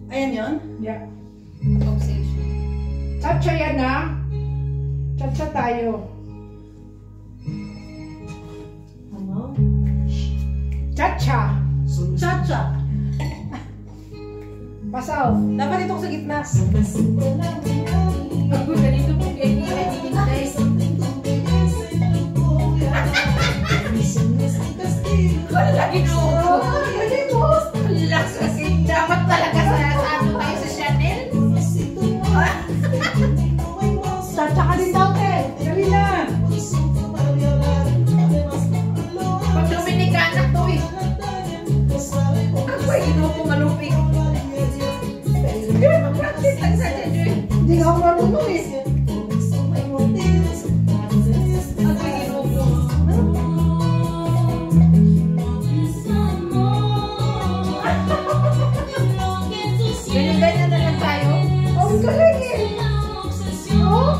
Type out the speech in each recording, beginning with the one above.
Ayan yun? Yeah. Obsession. Cha-cha yan na. Cha-cha tayo. Ano? Cha-cha. Cha-cha. Pasaw. Dapat itong sa gitna. Ako ganito po kayo hinihintay. Wala ginoo. Wala kasi dapat talaga sa ano tayo sa Chanel. Cha-cha ka din daw, te. Dali na. Pag Dominicana to eh. Ako ay ginoo ko malupig. Hindi mo mag-practice lang sa Chanel. Hindi nga ako marunong eh. Ako ay ginoo ko. Ganyan-ganyan na lang tayo. Oh, ang galing eh. Oh.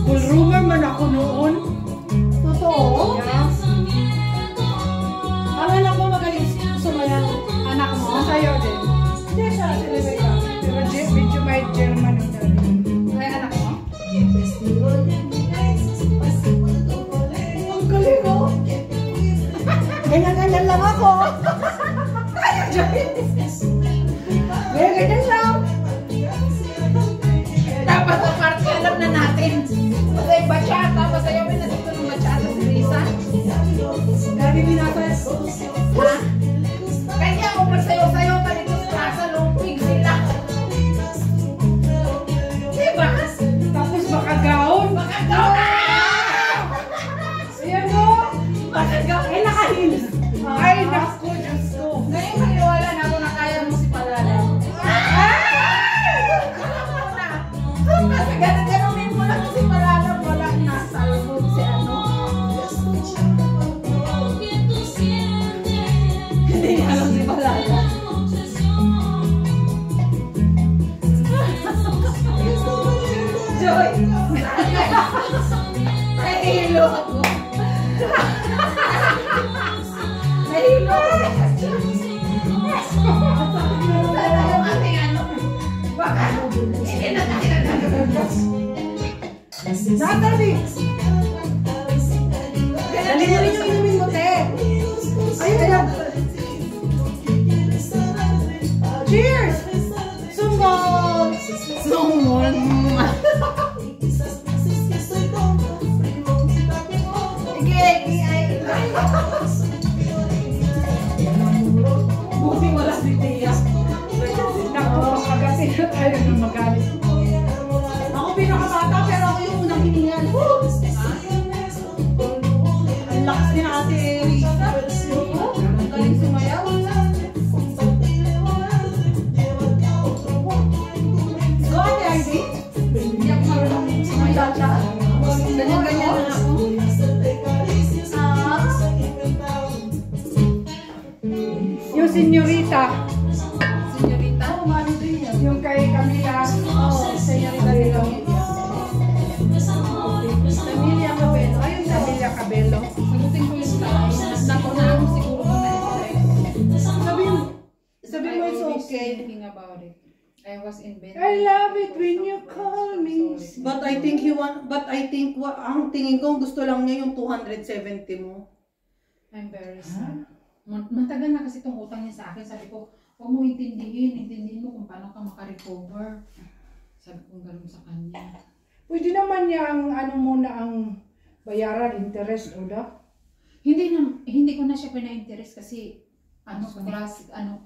Full rumor man ako noon. Totoo? Yeah. Ang anak mo magaling sumayaw. Anak mo, masayaw din. Hindi siya, si Rebecca. Pero medyo may German yung dati. Ay, anak mo? Ang galing oh. Ganyan-ganyan lang ako. Ganyan-ganyan lang. Dapat sa party alam na natin. Masay bachata, masayawin na dito ng bachata si Risa. Dati binatas. Ha? Kaya kung magsayaw-sayaw pa dito sa plaza, lumpig sila. Diba? Tapos makagaon. Makagaw na! Ayan o. Makagaw! Ay, nakahilis. Ay, naku, Diyos ko. Ngayon maniwala na ako na kaya mo si Palala. Kasi ganun-ganunin mo lang si Palala, wala na sa album si ano. Hindi niya alam si Palala. Joy! Nahihilo ako. Nahihilo ako. Sana yung ating ano. Baka hindi na tayo nagagagos. Natalie. Dali mo rin yung inumin mo, te. Ayun na. Cheers! Sumbong! Sumon. Buti wala si Tia. Naku, pagkagasin na tayo ng magalit. Ako pinakabata pero ako yung unang hiningan. Ang lakas din ang ate Risa. Ang galing sumayaw. Go, ate Ivy. Hindi ako marunong sumayaw. Ganyan-ganyan na ako. Yung senyorita. Senyorita. Yung kay Camila. Oo, senyorita de Camila. Camila Cabello. Ayun na. Camila Cabello. Sagutin ko yung tao. Nako na ako siguro kung Sabi mo it's okay. thinking about it. I was in bed. I love it when you call me. But I think ang tingin ko gusto lang niya yung 270 mo. I'm very sad. Matagal na kasi itong utang niya sa akin. Sabi ko, huwag mo intindihin mo kung paano ka makarecover. Sabi ko gano'n sa kanya. Pwede naman niyang ano muna ang bayaran, interest, o da? Hindi ko na siya pina-interest kasi ko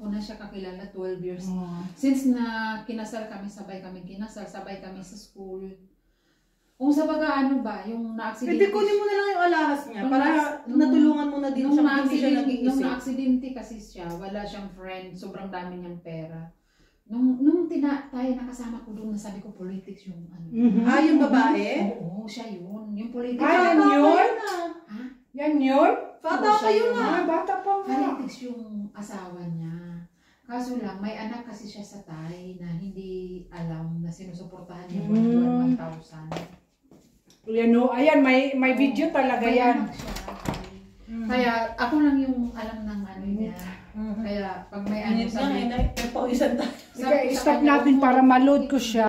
na siya kakilala 12 years. Since na kinasal kami, sabay kami kinasal, sabay kami sa school. Kung sa baga yung na-aksidente. Pwede kunin mo na lang yung alahas niya para natulungan mo na din siya kung hindi siya Nung nag-iisip. na-aksidente kasi siya, wala siyang friend, sobrang dami niyang pera. Nung tayo nakasama ko doon, nasabi ko politics yung ano. Ah, yung babae? Oo, siya yun. Yung politics. Ah, yan yun? Ha? Yan yun? Bata kayo na. Ah, bata pa nga. Politics yung asawa niya. Kaso lang, may anak kasi siya sa Thai na hindi alam na sinusuportahan niya buwan 1,000. Yan o, ayan, may video talaga May yan. anak siya. Kaya ako lang yung alam ng ano niya. Kaya pag may ano Init lang, sabi, eh, pawisan tayo. Stop natin para ma-load ko siya.